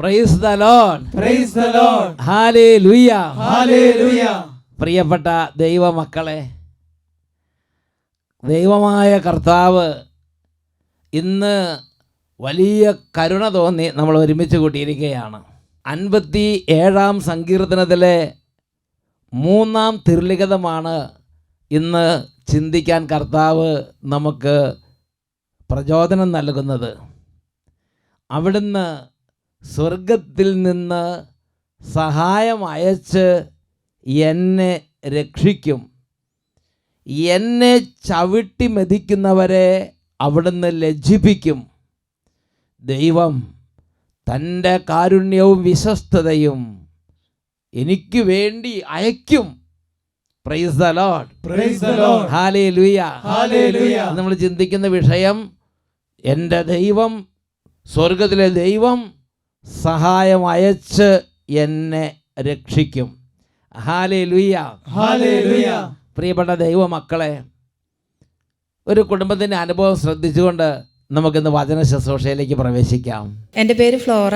Praise the Lord, praise the Lord, hallelujah, hallelujah. പ്രിയപ്പെട്ട ദൈവമക്കളെ, ദൈവമായ കർത്താവ് ഇന്ന് വലിയ കരുണ തോന്നി നമ്മൾ ഒരുമിച്ച് കൂട്ടിയിരിക്കുകയാണ്. 57-ാം സങ്കീർത്തനത്തിലെ 3-ാം തിരുലിഖിതമാണ് ഇന്ന് ചിന്തിക്കാൻ കർത്താവ് നമുക്ക് പ്രചോദനം നൽകുന്നത്. അവിടുന്ന് സ്വർഗത്തിൽ നിന്ന് സഹായം അയച്ച് എന്നെ രക്ഷിക്കും. എന്നെ ചവിട്ടി മെതിക്കുന്നവരെ അവിടുന്ന് ലജ്ജിപ്പിക്കും. ദൈവം തൻ്റെ കാരുണ്യവും വിശ്വസ്തതയും എനിക്ക് വേണ്ടി അയക്കും. Praise the Lord, praise the Lord, hallelujah, hallelujah. നമ്മൾ ചിന്തിക്കുന്ന വിഷയം, എൻ്റെ ദൈവം, സ്വർഗത്തിലെ ദൈവം സഹായം അയച്ച് എന്നെ രക്ഷിക്കും. Hallelujah, hallelujah. പ്രിയപ്പെട്ട ദൈവമക്കളെ, ഒരു കുടുംബത്തിൻ്റെ അനുഭവം ശ്രദ്ധിച്ചുകൊണ്ട് നമുക്കിന്ന് വചന ശുശ്രൂഷയിലേക്ക് പ്രവേശിക്കാം. എൻ്റെ പേര് ഫ്ലോറ.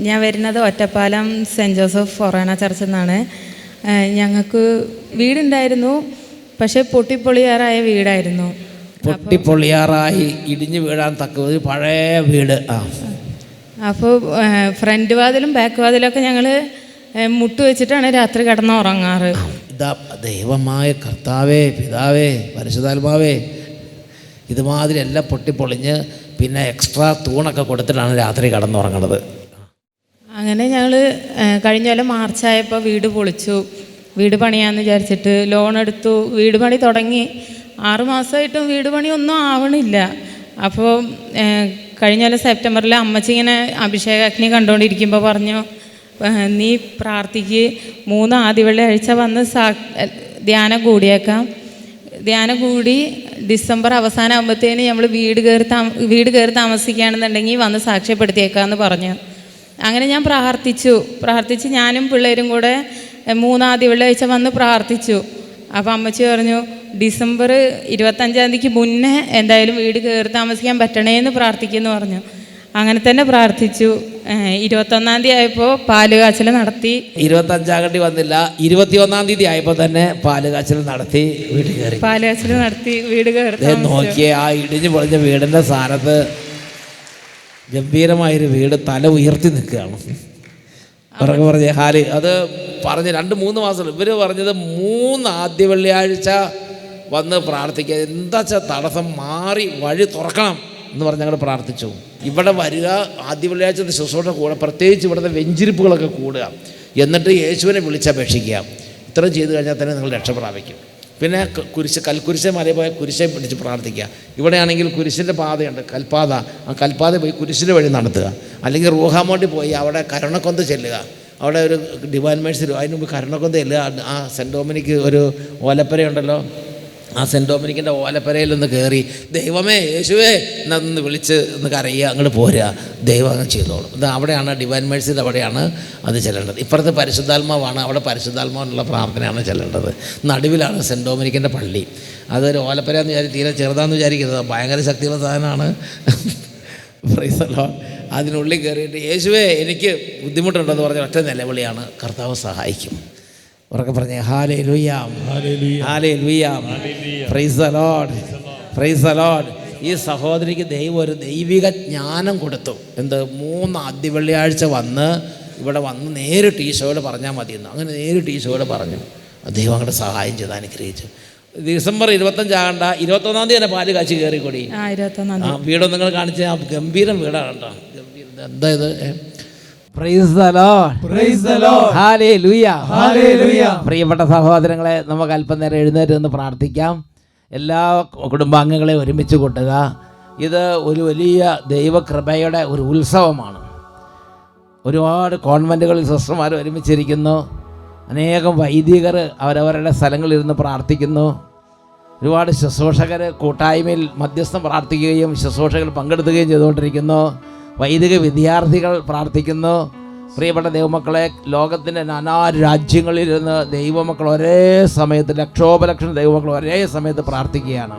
ഞാൻ വരുന്നത് ഒറ്റപ്പാലം സെൻറ്റ് ജോസഫ് ഫൊറാന ചർച്ചിൽ നിന്നാണ്. ഞങ്ങൾക്ക് വീടുണ്ടായിരുന്നു, പക്ഷേ പൊട്ടിപ്പൊളിയാറായ വീടായിരുന്നു. പൊട്ടിപ്പൊളിയാറായി ഇടിഞ്ഞു വീഴാൻ തക്ക ഒരു പഴയ വീട്. അപ്പോൾ ഫ്രണ്ട് വാതിലും ബാക്ക് വാതിലൊക്കെ ഞങ്ങൾ മുട്ട് വെച്ചിട്ടാണ് രാത്രി കിടന്നുറങ്ങാറ്. ഇതാ ദൈവമായ കർത്താവേ, പിതാവേ, പരിശുദ്ധാത്മാവേ, ഇതുമാതിരി എല്ലാം പൊട്ടിപ്പൊളിഞ്ഞ് പിന്നെ എക്സ്ട്രാ തൂണൊക്കെ കൊടുത്തിട്ടാണ് രാത്രി കിടന്നുറങ്ങണത്. അങ്ങനെ ഞങ്ങൾ കഴിഞ്ഞ കൊല്ലം മാർച്ചായപ്പോൾ വീട് പൊളിച്ചു. വീട് പണിയാന്ന് വിചാരിച്ചിട്ട് ലോൺ എടുത്തു. വീട് പണി തുടങ്ങി 6 മാസമായിട്ടും വീട് പണി ഒന്നും ആവണില്ല. അപ്പോൾ കഴിഞ്ഞ കൊല്ലം സെപ്റ്റംബറിൽ അമ്മച്ചി ഇങ്ങനെ അഭിഷേകാഗ്നി കണ്ടുകൊണ്ടിരിക്കുമ്പോൾ പറഞ്ഞു, നീ പ്രാർത്ഥിക്ക്, 3 ആദ്യ വെള്ളിയാഴ്ച വന്ന് ധ്യാനം കൂടിയേക്കാം. ധ്യാനം കൂടി ഡിസംബർ അവസാനം ആകുമ്പോഴത്തേന് നമ്മൾ വീട് കയറി താമസിക്കുകയാണെന്നുണ്ടെങ്കിൽ വന്ന് സാക്ഷ്യപ്പെടുത്തിയേക്കാമെന്ന് പറഞ്ഞു. അങ്ങനെ ഞാൻ പ്രാർത്ഥിച്ച് ഞാനും പിള്ളേരും കൂടെ 3 ആദ്യ വെള്ളിയാഴ്ച വന്ന് പ്രാർത്ഥിച്ചു. അപ്പോൾ അമ്മച്ചി പറഞ്ഞു, ഡിസംബർ 25-ാം തീയതിക്ക് മുന്നേ എന്തായാലും വീട് കയറി താമസിക്കാൻ പറ്റണേന്ന് പ്രാർത്ഥിക്കുമെന്ന് പറഞ്ഞു. അങ്ങനെ തന്നെ പ്രാർത്ഥിച്ചു. 21-ാം തീയതി ആയപ്പോൾ പാലുകാച്ചൽ നടത്തി. 25-ാം തീയതി വന്നില്ല, 21-ാം തീയതി ആയപ്പോൾ തന്നെ പാലുകാച്ചൽ നടത്തി വീട് കയറി. പാലുകാച്ചൽ നടത്തി വീട് കയറി നോക്കിയേ, ആ ഇടിഞ്ഞു പൊളിഞ്ഞ വീടിൻ്റെ സ്ഥാനത്ത് ഗംഭീരമായൊരു വീട് തല ഉയർത്തി നിൽക്കുകയാണ്. പറഞ്ഞ ഹാല് അത് പറഞ്ഞ് 2-3 മാസം ഇവർ പറഞ്ഞത് 3 ആദ്യ വെള്ളിയാഴ്ച വന്ന് പ്രാർത്ഥിക്കുക, എന്താ വെച്ചാൽ തടസ്സം മാറി വഴി തുറക്കണം എന്ന് പറഞ്ഞ് ഞങ്ങൾ പ്രാർത്ഥിച്ചു. ഇവിടെ വരിക, ആദ്യ വെള്ളിയാഴ്ച ശുശ്രൂഷ കൂടുക, പ്രത്യേകിച്ച് ഇവിടുത്തെ വെഞ്ചിരിപ്പുകളൊക്കെ കൂടുക, എന്നിട്ട് യേശുവിനെ വിളിച്ചപേക്ഷിക്കുക. ഇത്രയും ചെയ്ത് കഴിഞ്ഞാൽ തന്നെ നിങ്ങൾ രക്ഷ പ്രാപിക്കും. പിന്നെ കൽക്കുരിശ് മലയിൽ പോയ കുരിശെ പിടിച്ച് പ്രാർത്ഥിക്കുക. ഇവിടെയാണെങ്കിൽ കുരിശിൻ്റെ പാതയുണ്ട്, കൽപ്പാത. ആ കൽപ്പാത പോയി കുരിശിൻ്റെ വഴി നടത്തുക. അല്ലെങ്കിൽ റൂഹാമോണ്ടി പോയി അവിടെ കരുണക്കൊന്ത ചെല്ലുക. അവിടെ ഒരു ഡിവൈൻ മേഴ്സി, അതിന് മുമ്പ് കരുണക്കൊന്ത ചെല്ലുക. ആ സെൻറ്റ് ഡൊമിനിക്ക് ഒരു ഓലപ്പരയുണ്ടല്ലോ, ആ സെൻറ്റ് ഡൊമിനിക്കിൻ്റെ ഓലപ്പരയിലൊന്ന് കയറി, ദൈവമേ, യേശുവേ എന്നൊന്ന് വിളിച്ച് ഒന്ന് കരയുക, അങ്ങോട്ട് പോരുക, ദൈവം അങ്ങ് ചെയ്തോളും. ഇത് അവിടെയാണ് ഡിവൈൻ മേഴ്സിയുടെ അവിടെയാണ് അത് ചെല്ലേണ്ടത്. ഇപ്പുറത്ത് പരിശുദ്ധാത്മാവാണ്, അവിടെ പരിശുദ്ധാത്മാവിനുള്ള പ്രാർത്ഥനയാണ് ചെല്ലേണ്ടത്. നടുവിലാണ് സെൻറ്റ് ഡൊമിനിക്കിൻ്റെ പള്ളി. അതൊരു ഓലപ്പരയെന്ന് തീരെ ചെറുതാന്ന് വിചാരിക്കുന്നത്, ഭയങ്കര ശക്തിയുള്ള സാധനമാണ്. Praise the Lord. അതിനുള്ളിൽ കയറിയിട്ട് യേശുവേ എനിക്ക് ബുദ്ധിമുട്ടുണ്ടെന്ന് പറഞ്ഞ ഒറ്റ നിലവിളിയാണ്, കർത്താവ് സഹായിക്കും. ഉറക്കെ പറഞ്ഞേ hallelujah, hallelujah, praise the Lord, praise the Lord. ഈ സഹോദരിക്ക് ദൈവം ഒരു ദൈവിക ജ്ഞാനം കൊടുത്തു. എന്ത്? 3 ആദ്യ വെള്ളിയാഴ്ച വന്ന് ഇവിടെ വന്ന് നേരിട്ട് ഈശോയോട് പറഞ്ഞാൽ മതിയെന്ന്. അങ്ങനെ നേരിട്ട് ഈശോയോട് പറഞ്ഞു. ദൈവം അങ്ങോട്ട് സഹായം ചെയ്ത് അനുഗ്രഹിച്ചു. ഡിസംബർ 25 ആകണ്ട, 21-ാം തീയതി തന്നെ പാല് കാച്ചി കയറിക്കൂടി. വീടൊന്നും നിങ്ങൾ കാണിച്ച ഗംഭീരം വീടാണ് കേട്ടോ. എന്താ ഇത്? Praise the Lord, praise the Lord, hallelujah, hallelujah. പ്രിയപ്പെട്ട സഹോദരങ്ങളെ, നമുക്ക് അല്പനേരം എഴുന്നേറ്റ് നിന്ന് പ്രാർത്ഥിക്കാം. എല്ലാ കുടുംബാംഗങ്ങളെയും ഒരുമിച്ച് കൂട്ടുക. ഇത് ഒരു വലിയ ദൈവകൃപയുടെ ഒരു ഉത്സവമാണ്. ഒരുപാട് കോൺവെൻറ്റുകളിൽ സിസ്റ്റർമാർ ഒരുമിച്ചിരിക്കുന്നു. അനേകം വൈദികർ അവരവരുടെ സ്ഥലങ്ങളിലിരുന്ന് പ്രാർത്ഥിക്കുന്നു. ഒരുപാട് ശുശ്രൂഷകർ കൂട്ടായ്മയിൽ മധ്യസ്ഥം പ്രാർത്ഥിക്കുകയും ശുശ്രൂഷകൾ പങ്കെടുക്കുകയും ചെയ്തുകൊണ്ടിരിക്കുന്നു. വൈദിക വിദ്യാർത്ഥികൾ പ്രാർത്ഥിക്കുന്നു. പ്രിയപ്പെട്ട ദൈവമക്കളെ, ലോകത്തിൻ്റെ നാനാ രാജ്യങ്ങളിലിരുന്ന് ദൈവമക്കൾ ഒരേ സമയത്ത്, ലക്ഷോപലക്ഷം ദൈവമക്കൾ ഒരേ സമയത്ത് പ്രാർത്ഥിക്കുകയാണ്.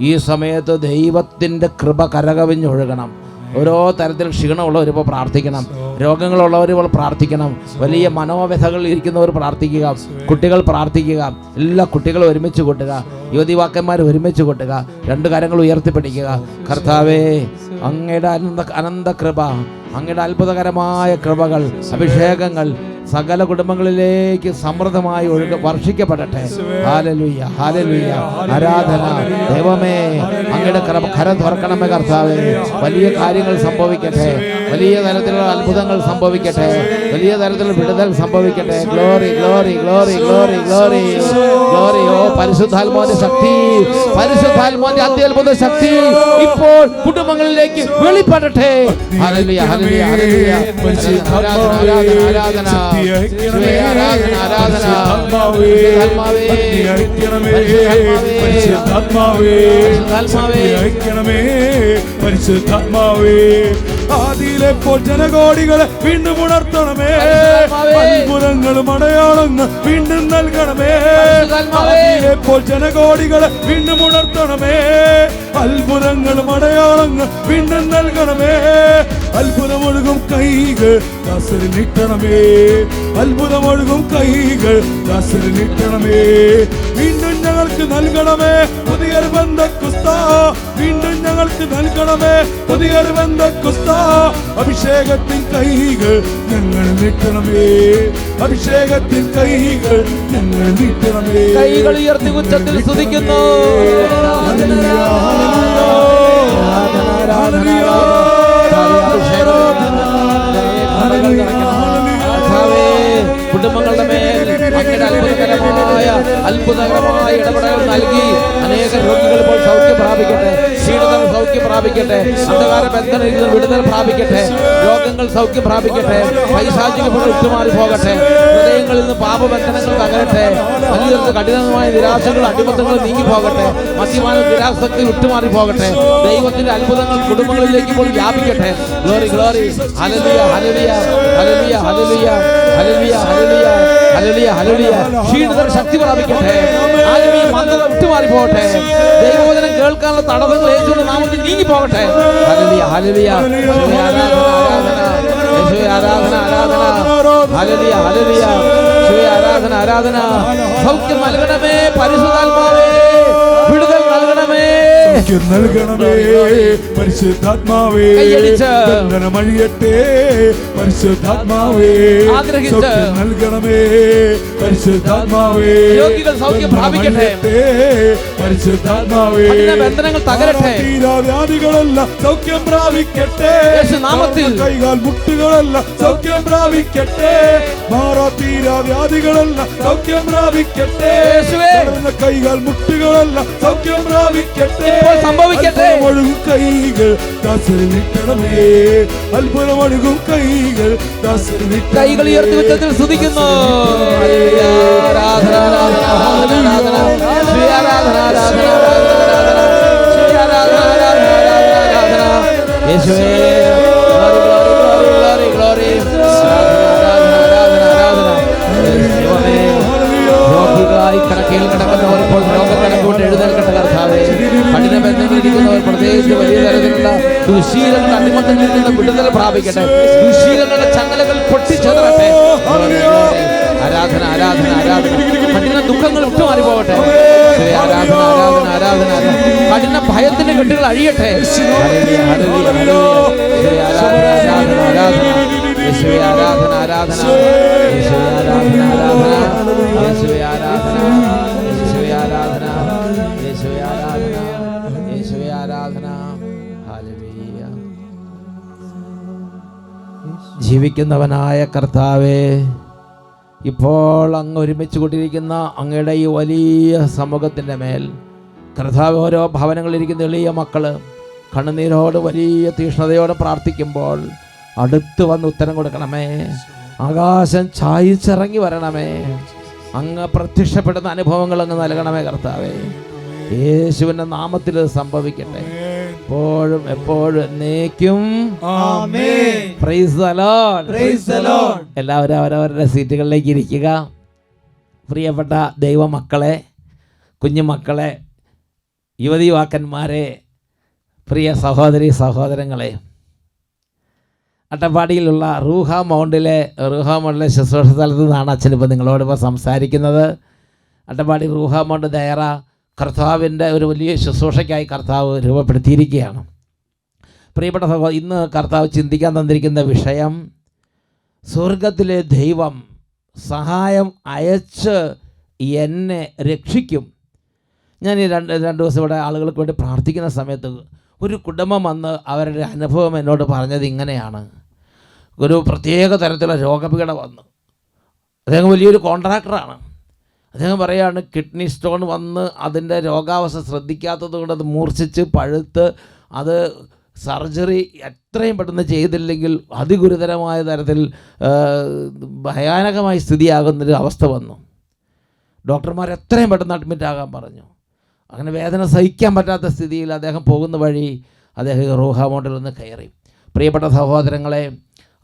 ഈ സമയത്ത് ദൈവത്തിൻ്റെ കൃപ കരകവിഞ്ഞൊഴുകണം. ഓരോ തരത്തിൽ ക്ഷീണമുള്ളവരിപ്പോൾ പ്രാർത്ഥിക്കണം, രോഗങ്ങളുള്ളവരിപ്പോൾ പ്രാർത്ഥിക്കണം, വലിയ മനോവ്യഥകൾ ഇരിക്കുന്നവർ പ്രാർത്ഥിക്കുക, കുട്ടികൾ പ്രാർത്ഥിക്കുക, എല്ലാ കുട്ടികളും ഒരുമിച്ച് കൂട്ടുക, യുവതിവാക്കന്മാർ ഒരുമിച്ച് കൂട്ടുക, രണ്ട് കരങ്ങൾ ഉയർത്തിപ്പിടിക്കുക. കർത്താവേ, അങ്ങയുടെ അനന്ത കൃപ, അങ്ങയുടെ അത്ഭുതകരമായ കൃപകൾ, അഭിഷേകങ്ങൾ സകല കുടുംബങ്ങളിലേക്ക് സമൃദ്ധമായി വർഷിക്കപ്പെടട്ടെ. ഹല്ലേലൂയ, ഹല്ലേലൂയ, ആരാധന. ദൈവമേ, അങ്ങയുടെ കരം തുറക്കണമേ കർത്താവേ. വലിയ കാര്യങ്ങൾ സംഭവിക്കട്ടെ, വലിയ തരത്തിലുള്ള അത്ഭുതങ്ങൾ സംഭവിക്കട്ടെ, വലിയ തരത്തിലുള്ള വിടുതൽ സംഭവിക്കട്ടെ. Glory, glory, glory, glory, glory, glory. ഓ പരിശുദ്ധാത്മാവിന്റെ ശക്തി, പരിശുദ്ധാത്മാവിന്റെ അത്യത്ഭുത ശക്തി ഇപ്പോൾ കുടുംബങ്ങളിലേക്ക് വെളിപ്പെടട്ടെ. Hallelujah, hallelujah, hallelujah. ആരാധന, ആരാധന, ആരാധന, പരിശുദ്ധാത്മാവേ, ആദിയിലെപ്പോൾ ജനകോടികളെ വീണ്ടും ഉണർത്തണമേ, അത്ഭുതങ്ങളും അടയാളങ്ങൾ വീണ്ടും നൽകണമേ. ആദിയിലെപ്പോൾ ജനകോടികളെ വീണ്ടും ഉണർത്തണമേ, അത്ഭുതങ്ങളും അടയാളങ്ങൾ വീണ്ടും നൽകണമേ. അത്ഭുതമൊഴുകും കൈകൾ ദാസരിൽ നീട്ടണമേ, അത്ഭുതമൊഴുകും കൈകൾ ദാസരിൽ നീട്ടണമേ. വീണ്ടും ഞങ്ങൾക്ക് നൽകണമേ പുതിയൊരു ബന്ധക്കുസ്ത, വീണ്ടും ഞങ്ങൾക്ക് നൽകണമേ പുതിയൊരു ബന്ധക്കുസ്ത. അഭിഷേകത്തിൻ കൈകൾ ഞങ്ങൾ നീട്ടണമേ, അഭിഷേകത്തിൻ കൈകൾ ഞങ്ങൾ നീട്ടണമേ. കൈകൾ ഉയർത്തി ഉച്ചത്തിൽ സ്തുതിക്കുന്നു. കുടുംബങ്ങളുടെ മേൽ അങ്ങയുടെ അത്ഭുതകരമായ ഇടപെടൽ നൽകി അനേക രോഗികൾ ഇപ്പോൾ സൗഖ്യം പ്രാപിക്കട്ടെ, ക്ഷീണിതർ സൗഖ്യം പ്രാപിക്കട്ടെ, അന്ധകാര ബന്ധനത്തിൽ വിടുതൽ പ്രാപിക്കട്ടെ, രോഗങ്ങൾ സൗഖ്യം പ്രാപിക്കട്ടെ, പൈശാചിക വിട്ടുമാറി പോകട്ടെ, ഹൃദയങ്ങളിൽ നിന്ന് പാപബന്ധനങ്ങൾ തകരട്ടെ, വലിയ കഠിനമായ നിരാശകൾ അടിമത്തങ്ങൾ നീങ്ങി പോകട്ടെ, മദ്യപാനം നിരാസക്തി വിട്ടുമാറി പോകട്ടെ. ദൈവത്തിന്റെ അത്ഭുതങ്ങൾ കുടുംബങ്ങളിലേക്ക് ഇപ്പോൾ വ്യാപിക്കട്ടെ. Glory, glory, hallelujah, hallelujah, hallelujah, hallelujah, hallelujah, hallelujah, hallelujah, hallelujah. ക്ഷീണിതർ ശക്തി പ്രാപിക്കട്ടെ, ആത്മീയ മന്ദത വിട്ടുമാറി പോകട്ടെ, ദൈവവചനം കേൾക്കാനുള്ള തടസ്സങ്ങൾ യേശുവിന്റെ നാമത്തിൽ നീങ്ങി പോകട്ടെ. ഹല്ലേലൂയ, ഹല്ലേലൂയ, ആരാധന, ആരാധന, ഹല്ലേലൂയ, ഹല്ലേലൂയ, ആരാധന, ആരാധന. സൗഖ്യം നൽകണമേ പരിശുദ്ധാത്മാവേ, വിടുതൽ നൽകണമേ, നൽകണമേ പരിശുദ്ധാത്മാവേ. ബന്ധനമഴിയട്ടെ പരിശുദ്ധാത്മാവേ, നൽകണമേ പരിശുദ്ധാത്മാവേ. രോഗികൾ സൗഖ്യം പ്രാപിക്കട്ടെ, പരിശുദ്ധാത്മാവേ. ബന്ധനങ്ങൾ തകരട്ടെ, വ്യാധികളെല്ലാം സൗഖ്യം പ്രാപിക്കട്ടെ, നാമത്തിൽ കൈകാൽ മുട്ടുകളെല്ലാം സൗഖ്യം പ്രാപിക്കട്ടെ, മാറാത്തീരാ വ്യാധികളെല്ലാം സൗഖ്യം പ്രാപിക്കട്ടെ, കൈകാൽ മുട്ടുകളെല്ലാം സൗഖ്യം പ്രാപിക്കട്ടെ, സംഭവിക്കട്ടെ. ഒഴുകും കൈകൾ ദാസരിൽ നീട്ടണമേ, അത്ഭുതമൊഴുകും കൈകൾ ദാസരിൽ നീട്ടണമേ. കൈകൾ ഉയർത്തി ഉച്ചത്തിൽ സ്തുതിക്കുന്നു. ആരാധന, ആരാധന, ആരാധന, ശ്രീ ആരാധന, ആരാധന, ശ്രീ ആരാധന, ആരാധന, ആരാധന, യേശുവേ. ഗ്ലോറി, ഗ്ലോറി, ഗ്ലോറി, രോഗികളായി കിടക്കയിൽ കിടക്കുന്നവർ ഇപ്പോൾ രോഗക്കിടക്കൊണ്ട് എഴുന്നേൽക്കട്ടെ കർത്താവേ. കഠിന ബന്ധങ്ങളിരിക്കുന്നവർ പ്രത്യേകിച്ച് വലിയ തരത്തിലുള്ള ദുശീലങ്ങളുടെ അടിമത്തങ്ങളിൽ നിന്ന് വിടുതൽ പ്രാപിക്കട്ടെ, ദുശീലങ്ങളുടെ ചങ്ങലകൾ പൊട്ടിച്ചെതറട്ടെ. ആരാധന, ആരാധന, ആരാധന. കഠിന ദുഃഖങ്ങൾ വിട്ടുമാറി പോകട്ടെ. ആരാധന, ആരാധന, ആരാധന. കഠിന ഭയത്തിന്റെ കെട്ടുകൾ അഴിയട്ടെ. ആരാധന, ആരാധന, ആരാധന, യേശുവേ ആരാധന, ആരാധന, യേശുവേ ആരാധന, ആരാധന, യേശുവേ ആരാധന, യേശുവേ ആരാധന, യേശുവേ ആരാധന, യേശുവേ ആരാധന. ഹല്ലേലൂയ. ജീവിക്കുന്നവനായ കർത്താവേ, ഇപ്പോൾ അങ്ങ് ഒരുമിച്ച് കൊണ്ടിരിക്കുന്ന അങ്ങയുടെ ഈ വലിയ സമൂഹത്തിൻ്റെ മേൽ കർത്താവ്, ഓരോ ഭവനങ്ങളിലിരിക്കുന്ന എളിയ മക്കള് കണ്ണുനീരോട് വലിയ തീഷ്ണതയോടെ പ്രാർത്ഥിക്കുമ്പോൾ അടുത്ത് വന്ന് ഉത്തരം കൊടുക്കണമേ. ആകാശം ചായിച്ചിറങ്ങി വരണമേ. അങ്ങ് പ്രത്യക്ഷപ്പെടുന്ന അനുഭവങ്ങൾ അങ്ങ് നൽകണമേ കർത്താവേ. യേശുവിന്റെ നാമത്തിൽ സംഭവിക്കട്ടെ, എപ്പോഴും എപ്പോഴും എന്നേക്കും. Praise the Lord, praise the Lord. എല്ലാവരും അവരവരുടെ സീറ്റുകളിലേക്ക് ഇരിക്കുക. പ്രിയപ്പെട്ട ദൈവമക്കളെ, കുഞ്ഞുമക്കളെ, യുവതി യുവാക്കന്മാരെ, പ്രിയ സഹോദരി സഹോദരങ്ങളെ, അട്ടപ്പാടിയിലുള്ള റൂഹ മൗണ്ടിലെ ശുശ്രൂഷ സ്ഥലത്തു നിന്നാണ് അച്ഛനിപ്പോൾ നിങ്ങളോടിപ്പോൾ സംസാരിക്കുന്നത്. അട്ടപ്പാടി റൂഹ മൗണ്ട് ദയറ കർത്താവിൻ്റെ ഒരു വലിയ ശുശ്രൂഷയ്ക്കായി കർത്താവ് രൂപപ്പെടുത്തിയിരിക്കുകയാണ്. പ്രിയപ്പെട്ട സഹോദരൻ, ഇന്ന് കർത്താവ് ചിന്തിക്കാൻ തന്നിരിക്കുന്ന വിഷയം, സ്വർഗത്തിലെ ദൈവം സഹായം അയച്ച് എന്നെ രക്ഷിക്കും. ഞാൻ ഈ രണ്ട് ദിവസം ഇവിടെ ആളുകൾക്ക് വേണ്ടി പ്രാർത്ഥിക്കുന്ന സമയത്ത് ഒരു കുടുംബം വന്ന് അവരുടെ അനുഭവം എന്നോട് പറഞ്ഞത് ഇങ്ങനെയാണ്. ഒരു പ്രത്യേക തരത്തിലുള്ള രോഗപീഠ വന്നു. അദ്ദേഹം വലിയൊരു കോൺട്രാക്ടറാണ്. അദ്ദേഹം പറയുകയാണ്, കിഡ്നി സ്റ്റോൺ വന്ന് അതിൻ്റെ രോഗാവസ്ഥ ശ്രദ്ധിക്കാത്തത് കൊണ്ട് അത് മൂർച്ഛിച്ച് പഴുത്ത് അത് സർജറി എത്രയും പെട്ടെന്ന് ചെയ്തില്ലെങ്കിൽ അതിഗുരുതരമായ തരത്തിൽ ഭയാനകമായ സ്ഥിതിയാകുന്നൊരു അവസ്ഥ വന്നു. ഡോക്ടർമാർ എത്രയും പെട്ടെന്ന് അഡ്മിറ്റ് ആകാൻ പറഞ്ഞു. അങ്ങനെ വേദന സഹിക്കാൻ പറ്റാത്ത സ്ഥിതിയിൽ അദ്ദേഹം പോകുന്ന വഴി അദ്ദേഹം റൂഹ മൗണ്ടിൽ നിന്ന് കയറി. പ്രിയപ്പെട്ട സഹോദരങ്ങളെ,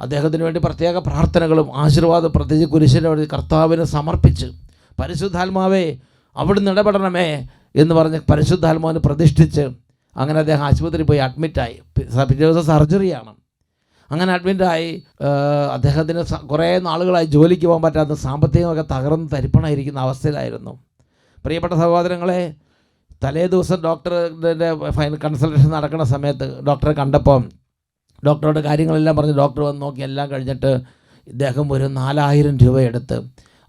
അദ്ദേഹത്തിന് വേണ്ടി പ്രത്യേക പ്രാർത്ഥനകളും ആശീർവാദം പ്രത്യേകിച്ച് കുരിശിന് വേണ്ടി കർത്താവിന് സമർപ്പിച്ച്, പരിശുദ്ധാത്മാവേ അവിടുന്ന് ഇടപെടണമേ എന്ന് പറഞ്ഞ് പരിശുദ്ധാത്മാവിന് പ്രതിഷ്ഠിച്ച് അങ്ങനെ അദ്ദേഹം ആശുപത്രിയിൽ പോയി അഡ്മിറ്റായി. പിറ്റേ ദിവസം സർജറിയാണ്. അങ്ങനെ അഡ്മിറ്റായി. അദ്ദേഹത്തിന് കുറേ നാളുകളായി ജോലിക്ക് പോകാൻ പറ്റാത്ത, സാമ്പത്തികമൊക്കെ തകർന്ന് തരിപ്പണമായിരിക്കുന്ന അവസ്ഥയിലായിരുന്നു. പ്രിയപ്പെട്ട സഹോദരങ്ങളെ, തലേ ദിവസം ഡോക്ടറിൻ്റെ ഫൈനൽ കൺസൾട്ടേഷൻ നടക്കുന്ന സമയത്ത് ഡോക്ടറെ കണ്ടപ്പം ഡോക്ടറോട് കാര്യങ്ങളെല്ലാം പറഞ്ഞ് ഡോക്ടർ വന്ന് നോക്കി. എല്ലാം കഴിഞ്ഞിട്ട് ഇദ്ദേഹം ഒരു 4000 രൂപ എടുത്ത്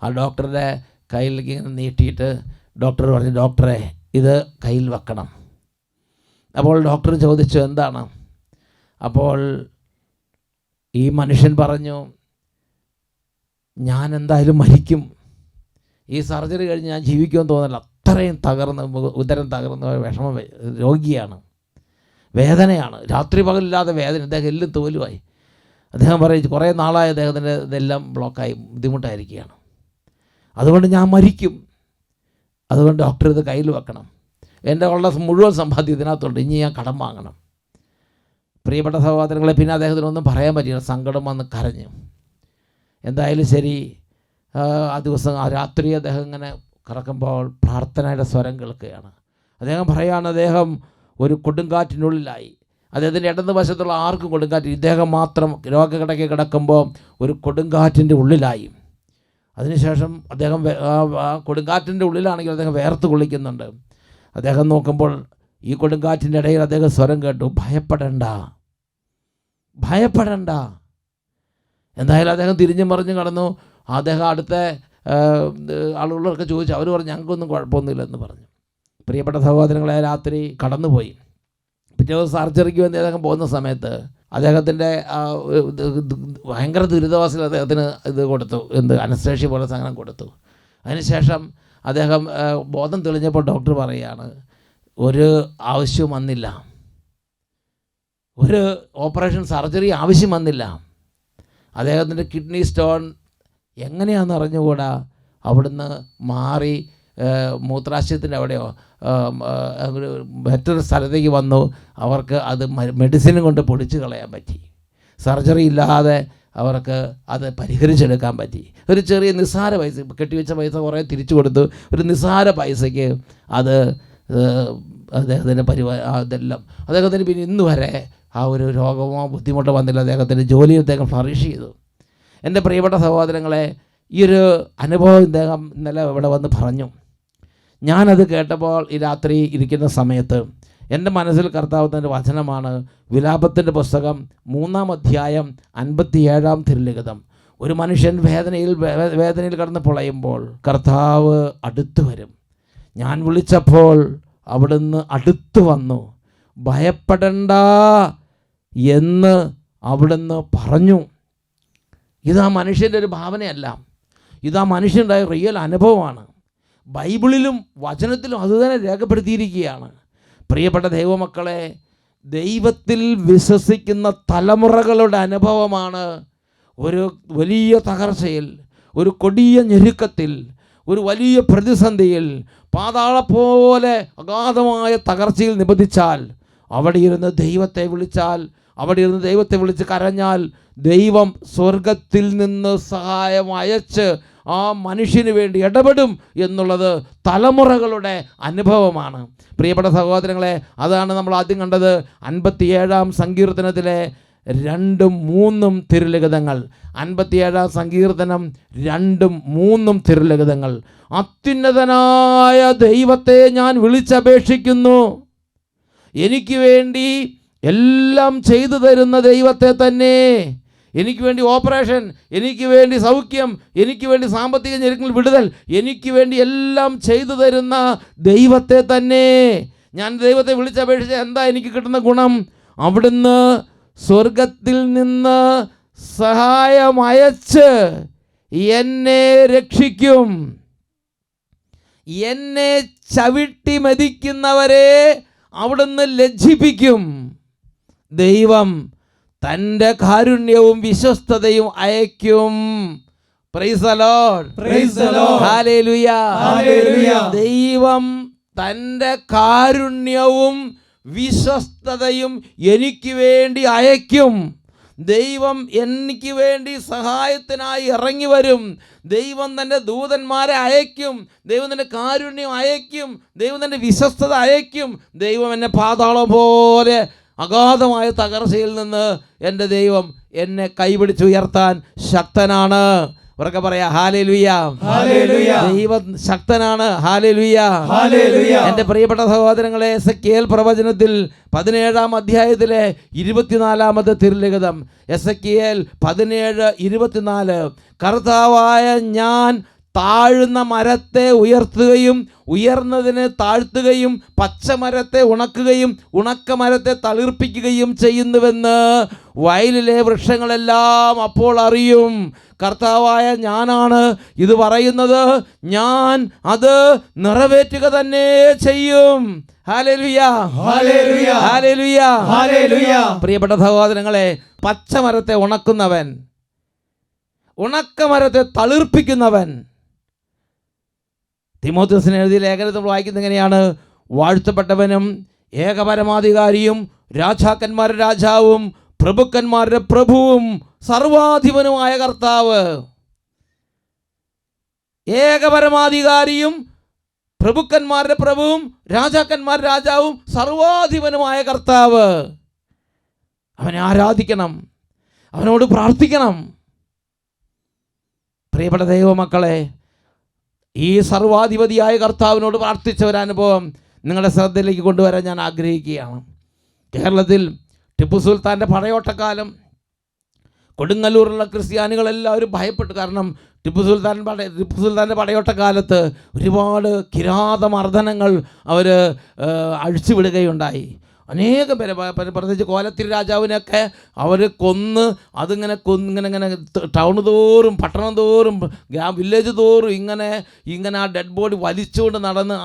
ആ ഡോക്ടറുടെ കയ്യിലേക്ക് ഇങ്ങനെ നീട്ടിയിട്ട് ഡോക്ടർ പറഞ്ഞു, ഡോക്ടറെ ഇത് കയ്യിൽ വെക്കണം. അപ്പോൾ ഡോക്ടർ ചോദിച്ചു, എന്താണ്? അപ്പോൾ ഈ മനുഷ്യൻ പറഞ്ഞു, ഞാൻ എന്തായാലും മരിക്കും, ഈ സർജറി കഴിഞ്ഞ് ഞാൻ ജീവിക്കുമെന്ന് തോന്നില്ല. അത്രയും തകർന്ന്, ഉദരം തകർന്ന് വിഷമം, രോഗിയാണ്, വേദനയാണ്, രാത്രി പകലില്ലാതെ വേദന, അദ്ദേഹം എല്ലാം തോലുമായി. അദ്ദേഹം പറയും, കുറേ നാളായി അദ്ദേഹത്തിൻ്റെ ഇതെല്ലാം ബ്ലോക്കായി ബുദ്ധിമുട്ടായിരിക്കുകയാണ്. അതുകൊണ്ട് ഞാൻ മരിക്കും, അതുകൊണ്ട് ഡോക്ടർ ഇത് കയ്യിൽ വെക്കണം. എൻ്റെ ഉള്ള മുഴുവൻ സമ്പാദ്യം ഇതിനകത്തുണ്ട്, ഇനി ഞാൻ കടം വാങ്ങണം. പ്രിയപ്പെട്ട സഹോദരങ്ങളെ, പിന്നെ അദ്ദേഹത്തിനൊന്നും പറയാൻ പറ്റില്ല, സങ്കടം വന്ന് കരഞ്ഞു. എന്തായാലും ശരി, ആ ദിവസം ആ രാത്രി അദ്ദേഹം ഇങ്ങനെ കിടക്കുമ്പോൾ പ്രാർത്ഥനയുടെ സ്വരം കേൾക്കുകയാണ്. അദ്ദേഹം പറയുകയാണ്, അദ്ദേഹം ഒരു കൊടുങ്കാറ്റിനുള്ളിലായി. അദ്ദേഹത്തിൻ്റെ ഇടത് വശത്തുള്ള ആർക്കും കൊടുങ്കാറ്റ്, ഇദ്ദേഹം മാത്രം രോഗക്കിടക്കെ കിടക്കുമ്പോൾ ഒരു കൊടുങ്കാറ്റിൻ്റെ ഉള്ളിലായി. അതിനുശേഷം അദ്ദേഹം ആ കൊടുങ്കാറ്റിൻ്റെ ഉള്ളിലാണെങ്കിൽ അദ്ദേഹം വേർത്ത് കൊള്ളിക്കുന്നുണ്ട്. അദ്ദേഹം നോക്കുമ്പോൾ ഈ കൊടുങ്കാറ്റിൻ്റെ ഇടയിൽ അദ്ദേഹം സ്വരം കേട്ടു, ഭയപ്പെടണ്ട, ഭയപ്പെടണ്ട. എന്തായാലും അദ്ദേഹം തിരിഞ്ഞും മറിഞ്ഞും കടന്നു. അദ്ദേഹം അടുത്ത ആളുകളൊക്കെ ചോദിച്ചു, അവർ പറഞ്ഞു, ഞങ്ങൾക്കൊന്നും കുഴപ്പമൊന്നുമില്ലെന്ന് പറഞ്ഞു. പ്രിയപ്പെട്ട സഹോദരങ്ങളെ, രാത്രി കടന്നുപോയി. പിറ്റേ ദിവസം സർജറിക്ക് വേണ്ടി അദ്ദേഹം പോകുന്ന സമയത്ത് അദ്ദേഹത്തിൻ്റെ ഭയങ്കര ദുരിതാവസ്ഥയിൽ അദ്ദേഹത്തിന് ഇത് കൊടുത്തു, അനസ്തേഷ്യ പോലെ സാധനം കൊടുത്തു. അതിനുശേഷം അദ്ദേഹം ബോധം തെളിഞ്ഞപ്പോൾ ഡോക്ടർ പറയുകയാണ്, ഒരു ആവശ്യവും വന്നില്ല, ഒരു ഓപ്പറേഷൻ സർജറി ആവശ്യം വന്നില്ല. അദ്ദേഹത്തിൻ്റെ കിഡ്നി സ്റ്റോൺ എങ്ങനെയാണെന്ന് അറിഞ്ഞുകൂടാ, അവിടുന്ന് മാറി മൂത്രാശയത്തിൻ്റെ അവിടെയോ മറ്റൊരു സ്ഥലത്തേക്ക് വന്നു. അവർക്ക് അത് മെഡിസിനും കൊണ്ട് പൊടിച്ച് കളയാൻ പറ്റി. സർജറി ഇല്ലാതെ അവർക്ക് അത് പരിഹരിച്ചെടുക്കാൻ പറ്റി. ഒരു ചെറിയ നിസ്സാര പൈസ, കെട്ടിവെച്ച പൈസ കുറേ തിരിച്ചു കൊടുത്തു. ഒരു നിസ്സാര പൈസയ്ക്ക് അത് അദ്ദേഹത്തിൻ്റെ ഇതെല്ലാം അദ്ദേഹത്തിന് പിന്നെ ഇന്ന് വരെ ആ ഒരു രോഗമോ ബുദ്ധിമുട്ടോ വന്നില്ല. അദ്ദേഹത്തിൻ്റെ ജോലിയിൽ അദ്ദേഹം ഫ്ലറിഷ് ചെയ്തു. എൻ്റെ പ്രിയപ്പെട്ട സഹോദരങ്ങളെ, ഈ ഒരു അനുഭവം ഇദ്ദേഹം ഇന്നലെ ഇവിടെ വന്ന് പറഞ്ഞു. ഞാനത് കേട്ടപ്പോൾ ഈ രാത്രി ഇരിക്കുന്ന സമയത്ത് എൻ്റെ മനസ്സിൽ കർത്താവിൻ്റെ വചനമാണ് വിലാപത്തിൻ്റെ പുസ്തകം 3-ാം അധ്യായം 57-ാം തിരുലിഖിതം. ഒരു മനുഷ്യൻ വേദനയിൽ കടന്ന് പൊളയുമ്പോൾ കർത്താവ് അടുത്തു വരും. ഞാൻ വിളിച്ചപ്പോൾ അവിടുന്ന് അടുത്തു വന്നു, ഭയപ്പെടണ്ട എന്ന് അവിടുന്ന് പറഞ്ഞു. ഇതാ മനുഷ്യൻ്റെ ഒരു ഭാവനയല്ല, ഇതാ മനുഷ്യൻ്റെ റിയൽ അനുഭവമാണ്. ബൈബിളിലും വചനത്തിലും അതുതന്നെ രേഖപ്പെടുത്തിയിരിക്കുകയാണ്. പ്രിയപ്പെട്ട ദൈവമക്കളെ, ദൈവത്തിൽ വിശ്വസിക്കുന്ന തലമുറകളുടെ അനുഭവമാണ് ഒരു വലിയ തകർച്ചയിൽ, ഒരു കൊടിയ ഞെരുക്കത്തിൽ, ഒരു വലിയ പ്രതിസന്ധിയിൽ, പാതാളപോലെ അഗാധമായ തകർച്ചയിൽ നിബന്ധിച്ചാൽ, അവിടെ ഇരുന്ന് ദൈവത്തെ വിളിച്ചാൽ, അവിടെ ഇരുന്ന് ദൈവത്തെ വിളിച്ച് കരഞ്ഞാൽ, ദൈവം സ്വർഗത്തിൽ നിന്ന് സഹായം അയച്ച് ആ മനുഷ്യന് വേണ്ടി ഇടപെടും എന്നുള്ളത് തലമുറകളുടെ അനുഭവമാണ്. പ്രിയപ്പെട്ട സഹോദരങ്ങളെ, അതാണ് നമ്മൾ ആദ്യം കണ്ടത്. 57-ാം സങ്കീർത്തനത്തിലെ 2ഉം 3ഉം തിരുലിഖിതങ്ങൾ. 57 സങ്കീർത്തനം 2ഉം 3ഉം തിരുലിഖിതങ്ങൾ. അത്യുന്നതനായ ദൈവത്തെ ഞാൻ വിളിച്ചപേക്ഷിക്കുന്നു. എനിക്ക് വേണ്ടി എല്ലാം ചെയ്തു തരുന്ന ദൈവത്തെ തന്നെ, എനിക്ക് വേണ്ടി ഓപ്പറേഷൻ, എനിക്ക് വേണ്ടി സൗഖ്യം, എനിക്ക് വേണ്ടി സാമ്പത്തിക ഞെരുക്കങ്ങൾ വിടുതൽ, എനിക്ക് വേണ്ടി എല്ലാം ചെയ്തു തരുന്ന ദൈവത്തെ തന്നെ ഞാൻ ദൈവത്തെ വിളിച്ചപേക്ഷിച്ച എന്താ എനിക്ക് കിട്ടുന്ന ഗുണം? അവിടുന്ന് സ്വർഗത്തിൽ നിന്ന് സഹായം അയച്ച് എന്നെ രക്ഷിക്കും. എന്നെ ചവിട്ടി മെതിക്കുന്നവരെ അവിടുന്ന് ലജ്ജിപ്പിക്കും. ദൈവം തൻ്റെ കാരുണ്യവും വിശ്വസ്തതയും അയക്കും. Praise the Lord, praise the Lord, hallelujah, hallelujah. ദൈവം തൻ്റെ കാരുണ്യവും വിശ്വസ്തതയും എനിക്ക് വേണ്ടി അയക്കും. ദൈവം എനിക്ക് വേണ്ടി സഹായത്തിനായി ഇറങ്ങി വരും. ദൈവം തൻ്റെ ദൂതന്മാരെ അയക്കും. ദൈവം തൻ്റെ കാരുണ്യം അയക്കും. ദൈവം തൻ്റെ വിശ്വസ്തത അയക്കും. ദൈവം എന്നെ പാതാളം പോലെ അഗാധമായ തകർച്ചയിൽ നിന്ന് എൻ്റെ ദൈവം എന്നെ കൈപിടിച്ചുയർത്താൻ ശക്തനാണ്. ഉറക്കെ പറയാ ഹല്ലേലൂയ, ഹല്ലേലൂയ. ദൈവം ശക്തനാണ്. Hallelujah, hallelujah. എൻ്റെ പ്രിയപ്പെട്ട സഹോദരങ്ങളെ, എസെക്കിയേൽ പ്രവചനത്തിൽ 17-ാം അധ്യായത്തിലെ 24-ാമത്തെ തിരുലിഖിതം, എസെക്കിയേൽ 17:24, കർത്താവായ ഞാൻ താഴുന്ന മരത്തെ ഉയർത്തുകയും ഉയർന്നതിനെ താഴ്ത്തുകയും പച്ചമരത്തെ ഉണക്കുകയും ഉണക്കമരത്തെ തളിർപ്പിക്കുകയും ചെയ്യുന്നുവെന്ന് വയലിലെ വൃക്ഷങ്ങളെല്ലാം അപ്പോൾ അറിയും. കർത്താവായ ഞാനാണ് ഇത് പറയുന്നത്. ഞാൻ അത് നിറവേറ്റുക തന്നെ ചെയ്യും. Hallelujah, hallelujah, hallelujah, hallelujah. പ്രിയപ്പെട്ട സഹോദരങ്ങളെ, പച്ചമരത്തെ ഉണക്കുന്നവൻ, ഉണക്കമരത്തെ തളിർപ്പിക്കുന്നവൻ. തിമോഥെയോസിന് എഴുതിയ ലേഖനത്തിൽ നമ്മൾ വായിക്കുന്നത് എങ്ങനെയാണ്? വാഴ്ത്തപ്പെട്ടവനും ഏകപരമാധികാരിയും രാജാക്കന്മാരുടെ രാജാവും പ്രഭുക്കന്മാരുടെ പ്രഭുവും സർവാധിപനുമായ കർത്താവ്. ഏകപരമാധികാരിയും പ്രഭുക്കന്മാരുടെ പ്രഭുവും രാജാക്കന്മാരുടെ രാജാവും സർവാധിപനുമായ കർത്താവ്. അവനെ ആരാധിക്കണം, അവനോട് പ്രാർത്ഥിക്കണം. പ്രിയപ്പെട്ട ദൈവമക്കളെ, ഈ സർവാധിപതിയായ കർത്താവിനോട് പ്രാർത്ഥിച്ച ഒരനുഭവം നിങ്ങളുടെ ശ്രദ്ധയിലേക്ക് കൊണ്ടുവരാൻ ഞാൻ ആഗ്രഹിക്കുകയാണ്. കേരളത്തിൽ ടിപ്പു സുൽത്താൻ്റെ പടയോട്ടക്കാലം കൊടുങ്ങല്ലൂരിലുള്ള ക്രിസ്ത്യാനികളെല്ലാവരും ഭയപ്പെട്ടു. കാരണം ടിപ്പു സുൽത്താൻ്റെ പടയോട്ടക്കാലത്ത് ഒരുപാട് കിരാതമർദ്ദനങ്ങൾ അവർ അഴിച്ചുവിടുകയുണ്ടായി. അനേകം പേരെ, പ്രത്യേകിച്ച് കോലത്തിരി രാജാവിനെയൊക്കെ അവർ കൊന്ന് അതിങ്ങനെ ഇങ്ങനെ ടൗൺ തോറും പട്ടണം തോറും വില്ലേജ് തോറും ഇങ്ങനെ ആ ഡെഡ് ബോഡി വലിച്ചുകൊണ്ട് നടന്ന്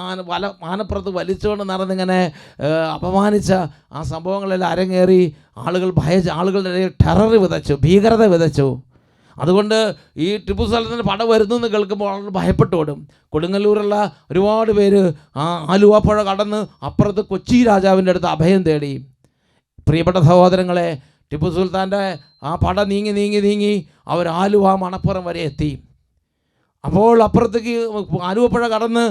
ആനപ്പുറത്ത് വലിച്ചുകൊണ്ട് നടന്നിങ്ങനെ അപമാനിച്ച ആ സംഭവങ്ങളെല്ലാം അരങ്ങേറി. ആളുകളുടെ ഇടയിൽ ടെറർ വിതച്ചു, ഭീകരത വിതച്ചു. അതുകൊണ്ട് ഈ ടിപ്പു സുൽത്താൻ്റെ പട വരുന്നു എന്ന് കേൾക്കുമ്പോൾ ആളുകൾ ഭയപ്പെട്ടോടും. കൊടുങ്ങല്ലൂരുള്ള ഒരുപാട് പേര് ആ ആലുവ പുഴ കടന്ന് അപ്പുറത്ത് കൊച്ചി രാജാവിൻ്റെ അടുത്ത് അഭയം തേടി. പ്രിയപ്പെട്ട സഹോദരങ്ങളെ, ടിപ്പു സുൽത്താൻ്റെ ആ പട നീങ്ങി അവർ ആലുവ മണപ്പുറം വരെ എത്തി. അപ്പോൾ അപ്പുറത്തേക്ക് ആലുവ പുഴ കടന്ന്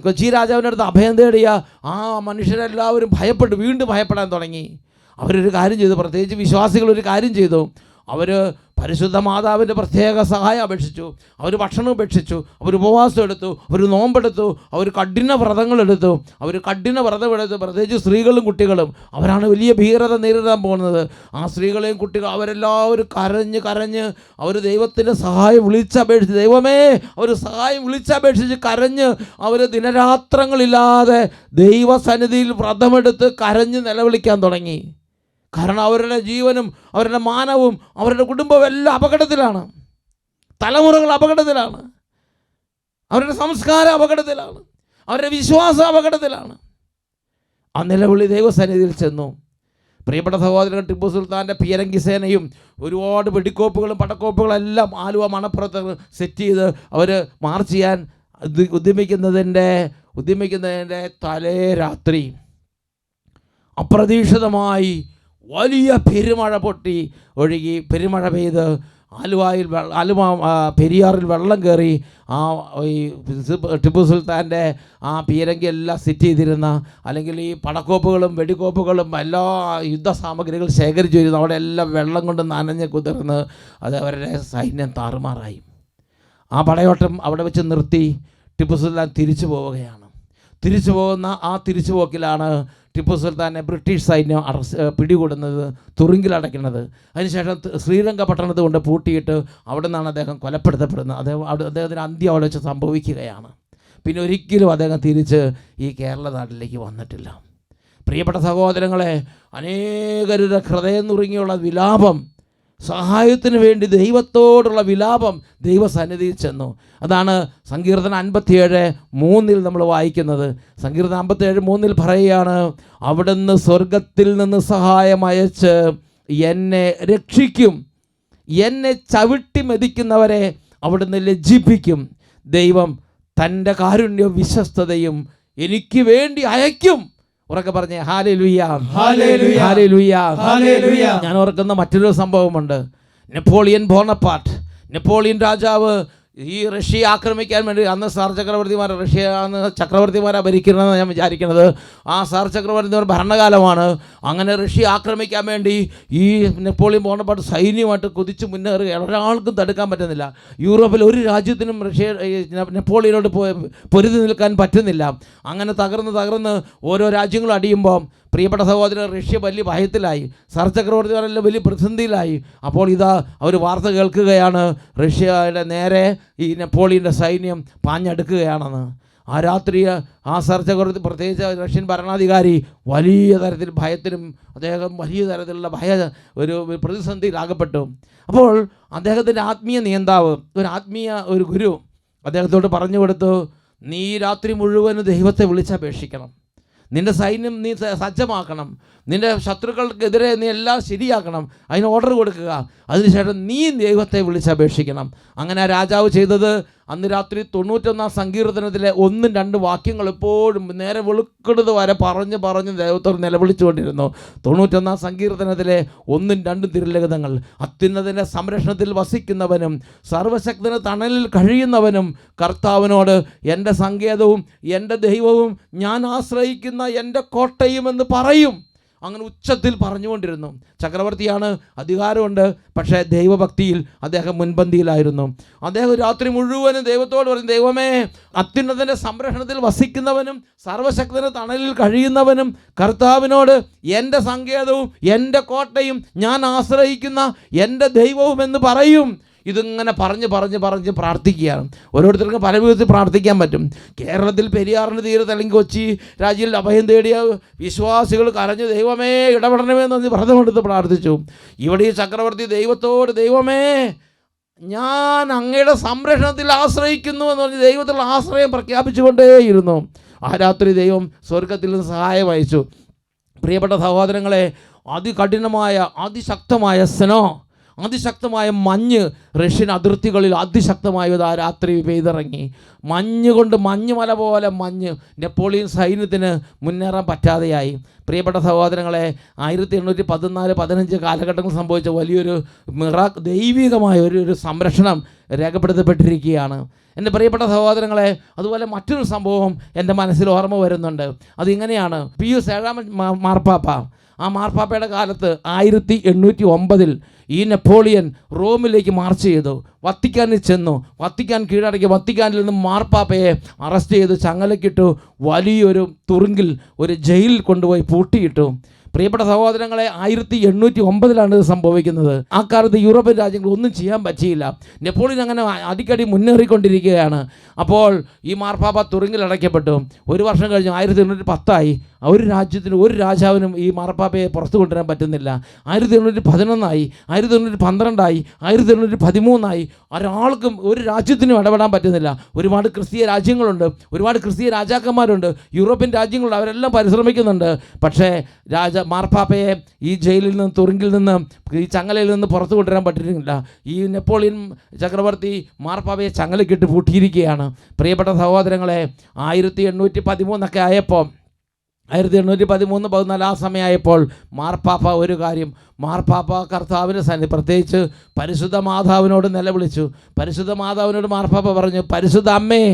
കൊച്ചി രാജാവിൻ്റെ അടുത്ത് അഭയം തേടിയ ആ മനുഷ്യരെല്ലാവരും വീണ്ടും ഭയപ്പെടാൻ തുടങ്ങി. അവരൊരു കാര്യം ചെയ്തു, പ്രത്യേകിച്ച് വിശ്വാസികളൊരു കാര്യം ചെയ്തു. അവർ പരിശുദ്ധ മാതാവിൻ്റെ പ്രത്യേക സഹായം അപേക്ഷിച്ചു. അവർ ഭക്ഷണം ഉപേക്ഷിച്ചു, അവർ ഉപവാസം എടുത്തു, അവർ നോമ്പെടുത്തു, അവർ കഠിന വ്രതങ്ങളെടുത്തു. പ്രത്യേകിച്ച് സ്ത്രീകളും കുട്ടികളും. അവരാണ് വലിയ ഭീകരത നേരിടാൻ പോകുന്നത്. ആ സ്ത്രീകളെയും കുട്ടികളും അവരെല്ലാവരും കരഞ്ഞ് അവർ ദൈവത്തിൻ്റെ സഹായം വിളിച്ചപേക്ഷിച്ച്, ദൈവമേ അവർ സഹായം വിളിച്ചപേക്ഷിച്ച് കരഞ്ഞ് അവർ ദിനരാത്രങ്ങളില്ലാതെ ദൈവസന്നിധിയിൽ വ്രതമെടുത്ത് കരഞ്ഞ് നിലവിളിക്കാൻ തുടങ്ങി. കാരണം അവരുടെ ജീവനും അവരുടെ മാനവും അവരുടെ കുടുംബവും എല്ലാം അപകടത്തിലാണ്. തലമുറകൾ അപകടത്തിലാണ്. അവരുടെ സംസ്കാരം അപകടത്തിലാണ്. അവരുടെ വിശ്വാസം അപകടത്തിലാണ്. ആ നിലവിളി ദൈവസന്നിധിയിൽ ചെന്നു. പ്രിയപ്പെട്ട സഹോദരൻ, ടിപ്പു സുൽത്താൻ്റെ പീരങ്കി സേനയും ഒരുപാട് വെടിക്കോപ്പുകളും പടക്കോപ്പുകളും എല്ലാം ആലുവ മണപ്പുറത്ത് സെറ്റ് ചെയ്ത് അവർ മാർച്ച് ചെയ്യാൻ ഉദ്യമിക്കുന്നതിൻ്റെ തലേ രാത്രി അപ്രതീക്ഷിതമായി വലിയ പെരുമഴ പെയ്ത് പെരിയാറിൽ വെള്ളം കയറി ഈ ടിപ്പു സുൽത്താൻ്റെ പീരങ്കി എല്ലാം സെറ്റ് ചെയ്തിരുന്ന, അല്ലെങ്കിൽ ഈ പടക്കോപ്പുകളും വെടിക്കോപ്പുകളും എല്ലാ യുദ്ധസാമഗ്രികൾ ശേഖരിച്ചു വരുന്നു. അവിടെ എല്ലാം വെള്ളം കൊണ്ട് നനഞ്ഞ് കുതിർന്ന് അത് അവരുടെ സൈന്യം താറുമാറായി. ആ പടയോട്ടം അവിടെ വെച്ച് നിർത്തി ടിപ്പു സുൽത്താൻ തിരിച്ചു പോവുകയാണ്. തിരിച്ചു പോകുന്ന തിരിച്ചുപോക്കിലാണ് ടിപ്പു സുൽത്താനെ ബ്രിട്ടീഷ് സൈന്യം പിടികൂടുന്നത്, തുറുങ്കിലടയ്ക്കുന്നത്. അതിനുശേഷം ശ്രീലങ്ക പട്ടണത്ത് കൊണ്ട് പൂട്ടിയിട്ട് അവിടെ നിന്നാണ് അദ്ദേഹം കൊലപ്പെടുത്തപ്പെടുന്നത്. അദ്ദേഹത്തിന് അന്ത്യം അവിടെ വെച്ച് സംഭവിക്കുകയാണ്. പിന്നെ ഒരിക്കലും അദ്ദേഹം തിരിച്ച് ഈ കേരള നാട്ടിലേക്ക് വന്നിട്ടില്ല. പ്രിയപ്പെട്ട സഹോദരങ്ങളെ, അനേകരുടെ ഹൃദയം നുറുങ്ങിയുള്ള വിലാപം, സഹായത്തിന് വേണ്ടി ദൈവത്തോടുള്ള വിലാപം ദൈവസന്നിധിയിൽ ചെന്നു. അതാണ് സങ്കീർത്തനം 57:3 നമ്മൾ വായിക്കുന്നത്. സങ്കീർത്തനം 57:3 പറയുകയാണ്, അവിടുന്ന് സ്വർഗത്തിൽ നിന്ന് സഹായം അയച്ച് എന്നെ രക്ഷിക്കും, എന്നെ ചവിട്ടി മെതിക്കുന്നവരെ അവിടുന്ന് ലജ്ജിപ്പിക്കും. ദൈവം തൻ്റെ കാരുണ്യവും വിശ്വസ്തതയും എനിക്ക് വേണ്ടി അയക്കും. ഉറക്കെ പറഞ്ഞേ ഹല്ലേലൂയ, ഹല്ലേലൂയ, ഹല്ലേലൂയ, ഹല്ലേലൂയ. ഞാൻ ഓർക്കുന്ന മറ്റൊരു സംഭവമുണ്ട്. നെപ്പോളിയൻ ബോണപ്പാർട്ട്, നെപ്പോളിയൻ രാജാവ് ഈ റഷ്യയെ ആക്രമിക്കാൻ വേണ്ടി, അന്ന് സാർ ചക്രവർത്തിമാരാണ് ഭരിക്കുന്നതെന്ന് ഞാൻ വിചാരിക്കുന്നത്. ആ സാർ ചക്രവർത്തിമാർ ഭരണകാലമാണ്. അങ്ങനെ റഷ്യ ആക്രമിക്കാൻ വേണ്ടി ഈ നെപ്പോളിയൻ ബോണപ്പാർട്ട് സൈന്യമായിട്ട് കുതിച്ച് മുന്നേറുകയാണ്. ഒരാൾക്കും തടുക്കാൻ പറ്റുന്നില്ല. യൂറോപ്പിൽ ഒരു രാജ്യത്തിനും നെപ്പോളിയനോട് പൊരുതി നിൽക്കാൻ പറ്റുന്നില്ല. അങ്ങനെ തകർന്ന് ഓരോ രാജ്യങ്ങളും അടിയുമ്പോൾ പ്രിയപ്പെട്ട സഹോദരൻ, റഷ്യ വലിയ ഭയത്തിലായി, സാർ ചക്രവർത്തിമാരെല്ലാം വലിയ പ്രതിസന്ധിയിലായി. അപ്പോൾ അവർ വാർത്ത കേൾക്കുകയാണ്, റഷ്യയുടെ നേരെ ഈ നെപ്പോളിയൻ്റെ സൈന്യം പാഞ്ഞെടുക്കുകയാണെന്ന്. ആ രാത്രി സാർ ചക്രവർത്തി, പ്രത്യേകിച്ച് റഷ്യൻ ഭരണാധികാരി, വലിയ തരത്തിൽ ഭയത്തിനും അദ്ദേഹം വലിയ തരത്തിലുള്ള ഒരു പ്രതിസന്ധിയിലാകപ്പെട്ടു. അപ്പോൾ അദ്ദേഹത്തിൻ്റെ ആത്മീയ നേതാവ്, ഒരു ഗുരു അദ്ദേഹത്തോട് പറഞ്ഞു കൊടുത്തു, നീ രാത്രി മുഴുവനും ദൈവത്തെ വിളിച്ചപേക്ഷിക്കണം, നിൻ്റെ സൈന്യം നീ സജ്ജമാക്കണം, നിൻ്റെ ശത്രുക്കൾക്കെതിരെ നീ എല്ലാം ശരിയാക്കണം, അതിന് ഓർഡർ കൊടുക്കുക. അതിനുശേഷം നീ ദൈവത്തെ വിളിച്ചപേക്ഷിക്കണം. അങ്ങനെ ആ രാജാവ് ചെയ്തത്, അന്ന് രാത്രി 91 സങ്കീർത്തനത്തിലെ 1-2 വാക്യങ്ങൾ എപ്പോഴും നേരെ വെളുക്കുന്നത് വരെ പറഞ്ഞ് ദൈവത്തോട് നിലവിളിച്ചുകൊണ്ടിരുന്നു. 91 സങ്കീർത്തനത്തിലെ 1-2 തിരുലിഖിതങ്ങൾ, അത്യുന്നതൻ്റെ സംരക്ഷണത്തിൽ വസിക്കുന്നവനും സർവശക്തന് തണലിൽ കഴിയുന്നവനും കർത്താവിനോട് എൻ്റെ സങ്കേതവും എൻ്റെ ദൈവവും ഞാൻ ആശ്രയിക്കുന്ന എൻ്റെ കോട്ടയും എന്ന് പറയും. അങ്ങനെ ഉച്ചത്തിൽ പറഞ്ഞുകൊണ്ടിരുന്നു. ചക്രവർത്തിയാണ്, അധികാരമുണ്ട്, പക്ഷേ ദൈവഭക്തിയിൽ അദ്ദേഹം മുൻപന്തിയിലായിരുന്നു. അദ്ദേഹം രാത്രി മുഴുവനും ദൈവത്തോട് പറഞ്ഞു, ദൈവമേ, അത്യുന്നതൻ്റെ സംരക്ഷണത്തിൽ വസിക്കുന്നവനും സർവശക്തന് തണലിൽ കഴിയുന്നവനും കർത്താവിനോട് എൻ്റെ സങ്കേതവും എൻ്റെ കോട്ടയും ഞാൻ ആശ്രയിക്കുന്ന എൻ്റെ ദൈവവും എന്ന് പറയും. ഇതിങ്ങനെ പറഞ്ഞ് പ്രാർത്ഥിക്കുകയാണ്. ഓരോരുത്തർക്കും പല വിധത്തിൽ പ്രാർത്ഥിക്കാൻ പറ്റും. കേരളത്തിൽ പെരിയാറിന് തീരത്ത് അല്ലെങ്കിൽ കൊച്ചി രാജ്യത്തിൽ അഭയം തേടിയ വിശ്വാസികൾ കരഞ്ഞ് ദൈവമേ ഇടപെടണമെന്ന് വ്രതമെടുത്ത് പ്രാർത്ഥിച്ചു. ഇവിടെ ഈ ചക്രവർത്തി ദൈവത്തോട്, ദൈവമേ ഞാൻ അങ്ങയുടെ സംരക്ഷണത്തിൽ ആശ്രയിക്കുന്നു എന്ന് പറഞ്ഞ് ദൈവത്തിലുള്ള ആശ്രയം പ്രഖ്യാപിച്ചുകൊണ്ടേയിരുന്നു. ആ രാത്രി ദൈവം സ്വർഗത്തിൽ നിന്ന് സഹായം അയച്ചു. പ്രിയപ്പെട്ട സഹോദരങ്ങളെ, അതികഠിനമായ അതിശക്തമായ അതിശക്തമായ മഞ്ഞ് റഷ്യൻ അതിർത്തികളിൽ അതിശക്തമായത് ആ രാത്രി പെയ്തിറങ്ങി. മഞ്ഞുമല പോലെ മഞ്ഞ് നെപ്പോളിയൻ സൈന്യത്തിന് മുന്നേറാൻ പറ്റാതെയായി. പ്രിയപ്പെട്ട സഹോദരങ്ങളെ, 1814-15 കാലഘട്ടങ്ങളിൽ സംഭവിച്ച വലിയൊരു ദൈവികമായ ഒരു സംരക്ഷണം രേഖപ്പെടുത്തപ്പെട്ടിരിക്കുകയാണ്. എൻ്റെ പ്രിയപ്പെട്ട സഹോദരങ്ങളെ, അതുപോലെ മറ്റൊരു സംഭവം എൻ്റെ മനസ്സിൽ ഓർമ്മ വരുന്നുണ്ട്. അതിങ്ങനെയാണ്. പിയൂസ് 7 മാർപ്പാപ്പ, ആ മാർപ്പാപ്പയുടെ കാലത്ത് 1809 ഈ നെപ്പോളിയൻ റോമിലേക്ക് മാർച്ച് ചെയ്തു, വത്തിക്കാനിൽ ചെന്നു, വത്തിക്കാൻ കീഴടക്കി. വത്തിക്കാനിൽ നിന്ന് മാർപ്പാപ്പയെ അറസ്റ്റ് ചെയ്ത് ചങ്ങലക്കിട്ടു, വലിയൊരു തുറുങ്കിൽ ഒരു ജയിലിൽ കൊണ്ടുപോയി പൂട്ടിയിട്ടു. പ്രിയപ്പെട്ട സഹോദരങ്ങളെ, 1809 ഇത് സംഭവിക്കുന്നത്. ആ കാലത്ത് യൂറോപ്യൻ രാജ്യങ്ങൾ ഒന്നും ചെയ്യാൻ പറ്റിയില്ല. നെപ്പോളിയൻ അങ്ങനെ അടിക്കടി മുന്നേറിക്കൊണ്ടിരിക്കുകയാണ്. അപ്പോൾ ഈ മാർപ്പാപ്പ തുറുങ്കിൽ അടയ്ക്കപ്പെട്ടു. ഒരു വർഷം കഴിഞ്ഞ് 1810 ഒരു രാജാവിനും ഈ മാർപ്പാപ്പയെ പുറത്തു കൊണ്ടുവരാൻ പറ്റുന്നില്ല. 1811 1812 1813 ഒരാൾക്കും ഒരു രാജ്യത്തിനും ഇടപെടാൻ പറ്റുന്നില്ല. ഒരുപാട് ക്രിസ്തീയ രാജ്യങ്ങളുണ്ട്, ഒരുപാട് ക്രിസ്തീയ രാജാക്കന്മാരുണ്ട്, യൂറോപ്യൻ രാജ്യങ്ങളുണ്ട്, അവരെല്ലാം പരിശ്രമിക്കുന്നുണ്ട്. പക്ഷേ മാർപ്പാപ്പയെ ഈ ജയിലിൽ നിന്ന്, തുറുങ്കിൽ നിന്ന്, ഈ ചങ്ങലയിൽ നിന്ന് പുറത്തു കൊണ്ടുവരാൻ പറ്റിയിട്ടില്ല. ഈ നെപ്പോളിയൻ ചക്രവർത്തി മാർപ്പാപ്പയെ ചങ്ങലക്കിട്ട് പൂട്ടിയിരിക്കുകയാണ്. പ്രിയപ്പെട്ട സഹോദരങ്ങളെ, 1813 ആയപ്പോൾ 1813-14 ആ സമയമായപ്പോൾ മാർപ്പാപ്പ ഒരു കാര്യം, മാർപ്പാപ്പ കർത്താവിൻ്റെ സന്നിധി പ്രത്യേകിച്ച് പരിശുദ്ധ മാതാവിനോട് നിലവിളിച്ചു. പരിശുദ്ധ മാതാവിനോട് മാർപ്പാപ്പ പറഞ്ഞു, പരിശുദ്ധ അമ്മേ,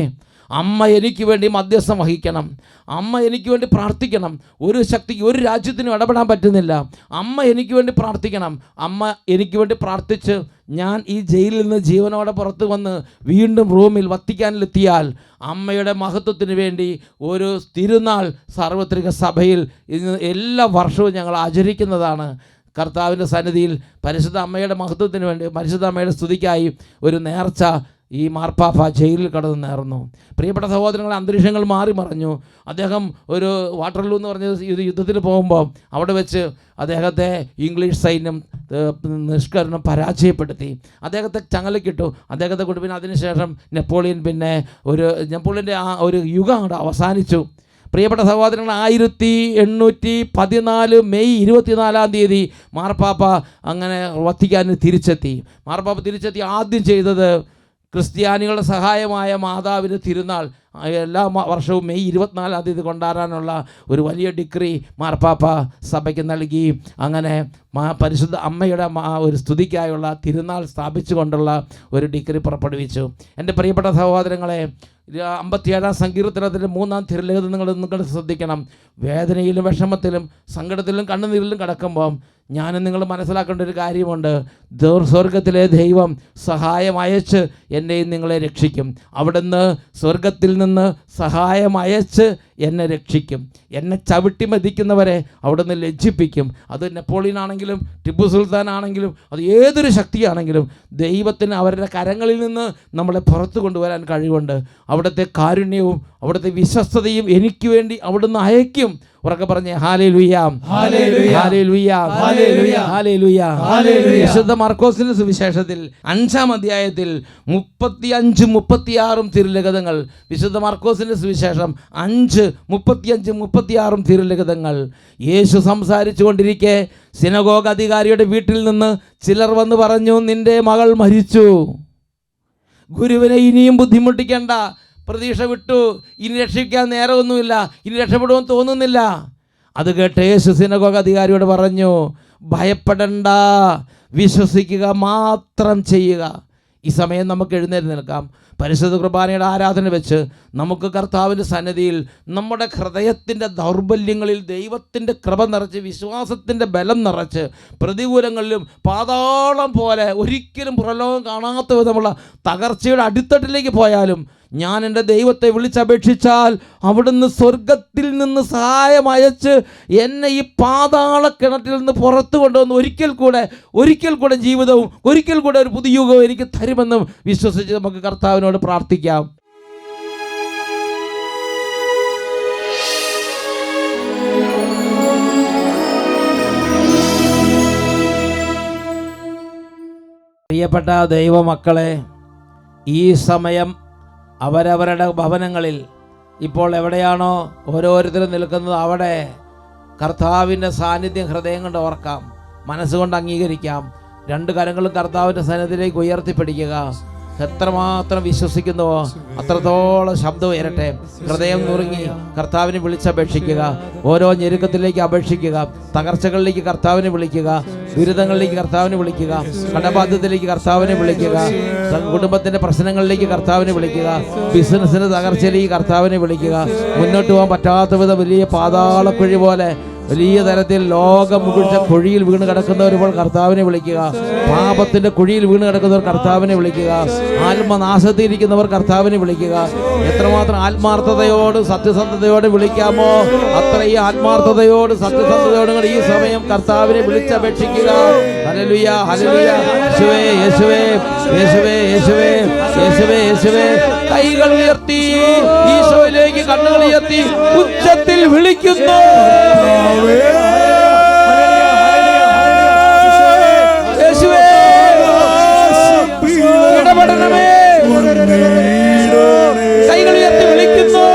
അമ്മ എനിക്ക് വേണ്ടി മധ്യസ്ഥം വഹിക്കണം, അമ്മ എനിക്ക് വേണ്ടി പ്രാർത്ഥിക്കണം. ഒരു ശക്തിക്ക് ഒരു രാജ്യത്തിനും ഇടപെടാൻ പറ്റുന്നില്ല, അമ്മ എനിക്ക് വേണ്ടി പ്രാർത്ഥിക്കണം. അമ്മ എനിക്ക് വേണ്ടി പ്രാർത്ഥിച്ച് ഞാൻ ഈ ജയിലിൽ നിന്ന് ജീവനോടെ പുറത്ത് വന്ന് വീണ്ടും റോമിൽ വത്തിക്കാനിലെത്തിയാൽ അമ്മയുടെ മഹത്വത്തിന് വേണ്ടി ഒരു തിരുനാൾ സാർവത്രിക സഭയിൽ ഇന്ന് എല്ലാ വർഷവും ഞങ്ങൾ ആചരിക്കുന്നതാണ്. കർത്താവിൻ്റെ സന്നിധിയിൽ പരിശുദ്ധ അമ്മയുടെ മഹത്വത്തിന് വേണ്ടി, പരിശുദ്ധ അമ്മയുടെ സ്തുതിക്കായി ഒരു നേർച്ച ഈ മാർപ്പാപ്പ ജയിലിൽ കടന്ന് നേർന്നു. പ്രിയപ്പെട്ട സഹോദരങ്ങളെ, അന്തരീക്ഷങ്ങൾ മാറി മറിഞ്ഞു. അദ്ദേഹം ഒരു വാട്ടർലൂ എന്ന് പറഞ്ഞ യുദ്ധത്തിൽ പോകുമ്പോൾ അവിടെ വെച്ച് അദ്ദേഹത്തെ ഇംഗ്ലീഷ് സൈന്യം നിഷ്കരണം പരാജയപ്പെടുത്തി. അദ്ദേഹത്തെ ചങ്ങലക്കിട്ടു, അദ്ദേഹത്തെ കൊണ്ട്. പിന്നെ അതിനുശേഷം നെപ്പോളിയൻ്റെ ആ ഒരു യുഗം അങ്ങോട്ട് അവസാനിച്ചു. പ്രിയപ്പെട്ട സഹോദരങ്ങൾ, 1814 മെയ് 24 മാർപ്പാപ്പ അങ്ങനെ വത്തിക്കാനിൽ തിരിച്ചെത്തി. മാർപ്പാപ്പ തിരിച്ചെത്തി ആദ്യം ചെയ്തത് ക്രിസ്ത്യാനികളുടെ സഹായമായ മാതാവിൻ്റെ തിരുനാൾ എല്ലാ വർഷവും മെയ് 24 കൊണ്ടാടാനുള്ള ഒരു വലിയ ഡിക്രി മാർപ്പാപ്പ സഭയ്ക്ക് നൽകി. അങ്ങനെ പരിശുദ്ധ അമ്മയുടെ ഒരു സ്തുതിക്കായുള്ള തിരുനാൾ സ്ഥാപിച്ചുകൊണ്ടുള്ള ഒരു ഡിക്രി പുറപ്പെടുവിച്ചു. എൻ്റെ പ്രിയപ്പെട്ട സഹോദരങ്ങളെ, 57 സങ്കീർത്തനത്തിൻ്റെ 3-ാം തിരുലേഖനം നിങ്ങൾ ശ്രദ്ധിക്കണം. വേദനയിലും വിഷമത്തിലും സങ്കടത്തിലും കണ്ണുനീരിലും കിടക്കുമ്പോൾ ഞാനും നിങ്ങൾ മനസ്സിലാക്കേണ്ട ഒരു കാര്യമുണ്ട്. സ്വർഗത്തിലെ ദൈവം സഹായം അയച്ച് എന്നെയും നിങ്ങളെ രക്ഷിക്കും. അവിടുന്ന് സ്വർഗത്തിൽ നിന്ന് സഹായം അയച്ച് എന്നെ രക്ഷിക്കും. എന്നെ ചവിട്ടി മതിക്കുന്നവരെ അവിടുന്ന് ലജ്ജിപ്പിക്കും. അത് നെപ്പോളിയൻ ആണെങ്കിലും ടിപ്പു സുൽത്താൻ ആണെങ്കിലും അത് ഏതൊരു ശക്തിയാണെങ്കിലും ദൈവത്തിന് അവരുടെ കരങ്ങളിൽ നിന്ന് നമ്മളെ പുറത്തു കൊണ്ടുവരാൻ കഴിവുണ്ട്. അവിടുത്തെ കാരുണ്യവും അവിടുത്തെ വിശ്വസ്തതയും എനിക്ക് വേണ്ടി അവിടുന്ന് അയക്കും. ഉറക്കെ പറഞ്ഞേ hallelujah, hallelujah, hallelujah, hallelujah, hallelujah, hallelujah. വിശുദ്ധ മാർക്കോസിന്റെ സുവിശേഷത്തിൽ 5-ാം അധ്യായത്തിൽ 35-36 തിരുലിഖിതങ്ങൾ. വിശുദ്ധ മാർക്കോസിന്റെ സുവിശേഷം 5, 35, 36 തിരുലിഖിതങ്ങൾ. യേശു സംസാരിച്ചു കൊണ്ടിരിക്കെ സിനഗോഗ് അധികാരിയുടെ വീട്ടിൽ നിന്ന് ചിലർ വന്ന് പറഞ്ഞു, നിന്റെ മകൾ മരിച്ചു, ഗുരുവിനെ ഇനിയും ബുദ്ധിമുട്ടിക്കേണ്ട, പ്രതീക്ഷ വിട്ടു, ഇനി രക്ഷിക്കാൻ നേരമൊന്നുമില്ല, ഇനി രക്ഷപ്പെടുമെന്ന് തോന്നുന്നില്ല. അത് കേട്ട് യേശു സിനഗോഗ് അധികാരിയോട് പറഞ്ഞു, ഭയപ്പെടണ്ട, വിശ്വസിക്കുക മാത്രം ചെയ്യുക. ഈ സമയം നമുക്ക് എഴുന്നേറ്റ് നിൽക്കാം. പരിശുദ്ധ കുർബാനയുടെ ആരാധന വെച്ച് നമുക്ക് കർത്താവിൻ്റെ സന്നിധിയിൽ നമ്മുടെ ഹൃദയത്തിൻ്റെ ദൗർബല്യങ്ങളിൽ ദൈവത്തിൻ്റെ കൃപ നിറച്ച്, വിശ്വാസത്തിൻ്റെ ബലം നിറച്ച്, പ്രതികൂലങ്ങളിലും പാതാളം പോലെ ഒരിക്കലും പുറലോകം കാണാത്ത വിധമുള്ള തകർച്ചയുടെ അടിത്തട്ടിലേക്ക് പോയാലും ഞാൻ എൻ്റെ ദൈവത്തെ വിളിച്ചപേക്ഷിച്ചാൽ അവിടുന്ന് സ്വർഗത്തിൽ നിന്ന് സഹായം അയച്ച് എന്നെ ഈ പാതാള കിണറ്റിൽ നിന്ന് പുറത്തു കൊണ്ടുവന്ന് ഒരിക്കൽ കൂടെ ജീവിതവും ഒരിക്കൽ കൂടെ ഒരു പുതിയ യുഗവും എനിക്ക് തരുമെന്നും വിശ്വസിച്ച് നമുക്ക് കർത്താവിനോട് പ്രാർത്ഥിക്കാം. പ്രിയപ്പെട്ട ദൈവമക്കളെ, ഈ സമയം അവരവരുടെ ഭവനങ്ങളിൽ ഇപ്പോൾ എവിടെയാണോ ഓരോരുത്തരും നിൽക്കുന്നത് അവിടെ കർത്താവിൻ്റെ സാന്നിധ്യം ഹൃദയം കൊണ്ട് ഓർക്കാം, മനസ്സുകൊണ്ട് അംഗീകരിക്കാം. 2 കരങ്ങളും കർത്താവിൻ്റെ സന്നിധിയിലേക്ക് ഉയർത്തിപ്പിടിക്കുക. എത്രമാത്രം വിശ്വസിക്കുന്നുവോ അത്രത്തോളം ശബ്ദം ഉയരട്ടെ. ഹൃദയം നുറുങ്ങി കർത്താവിനെ വിളിച്ചപേക്ഷിക്കുക. ഓരോ ഞെരുക്കത്തിലേക്ക് അപേക്ഷിക്കുക. തകർച്ചകളിലേക്ക് കർത്താവിനെ വിളിക്കുക. ദുരിതങ്ങളിലേക്ക് കർത്താവിനെ വിളിക്കുക. കടബാധ്യതയിലേക്ക് കർത്താവിനെ വിളിക്കുക. കുടുംബത്തിൻ്റെ പ്രശ്നങ്ങളിലേക്ക് കർത്താവിനെ വിളിക്കുക. ബിസിനസ്സിൻ്റെ തകർച്ചയിലേക്ക് കർത്താവിനെ വിളിക്കുക. മുന്നോട്ട് പോകാൻ പറ്റാത്ത വിധം വലിയ പാതാളക്കുഴി പോലെ വലിയ തരത്തിൽ ലോകം മുഴുവൻ കുഴിയിൽ വീണ് കിടക്കുന്നവർ കർത്താവിനെ വിളിക്കുക. പാപത്തിന്റെ കുഴിയിൽ വീണ് കിടക്കുന്നവർ കർത്താവിനെ വിളിക്കുക. ആത്മനാശത്തിരിക്കുന്നവർ കർത്താവിനെ വിളിക്കുക. എത്രമാത്രം ആത്മാർത്ഥതയോട് സത്യസന്ധതയോട് വിളിക്കാമോ അത്രയും ആത്മാർത്ഥതയോട് സത്യസന്ധതയോട് ഈ സമയം കർത്താവിനെ വിളിച്ചപേക്ഷിക്കുക. Hallelujah, hallelujah. യേശുവേ, യേശുവേ, യേശുവേ, യേശുവേ, യേശുവേ, യേശുവേ. കൈകൾ ഉയർത്തി ഈശോയിലേക്ക് കണ്ണുകൾ ഉയർത്തി ഉച്ചത്തിൽ വിളിക്കുന്നു. യേശുവേ, ഇടപെടണമേ. കൈകൾ ഉയർത്തി വിളിക്കുന്നു.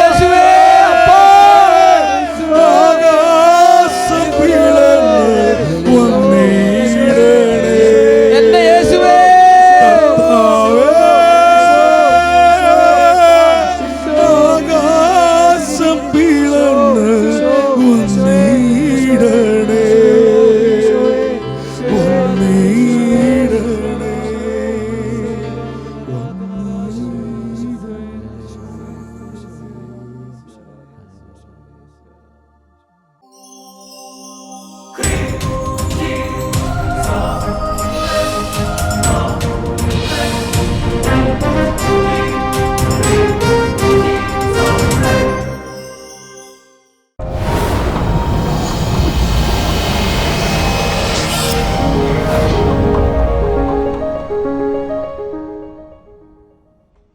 യേശുവേ, അപ്പാ. എന്റെ യേശുവേ, God. വീണ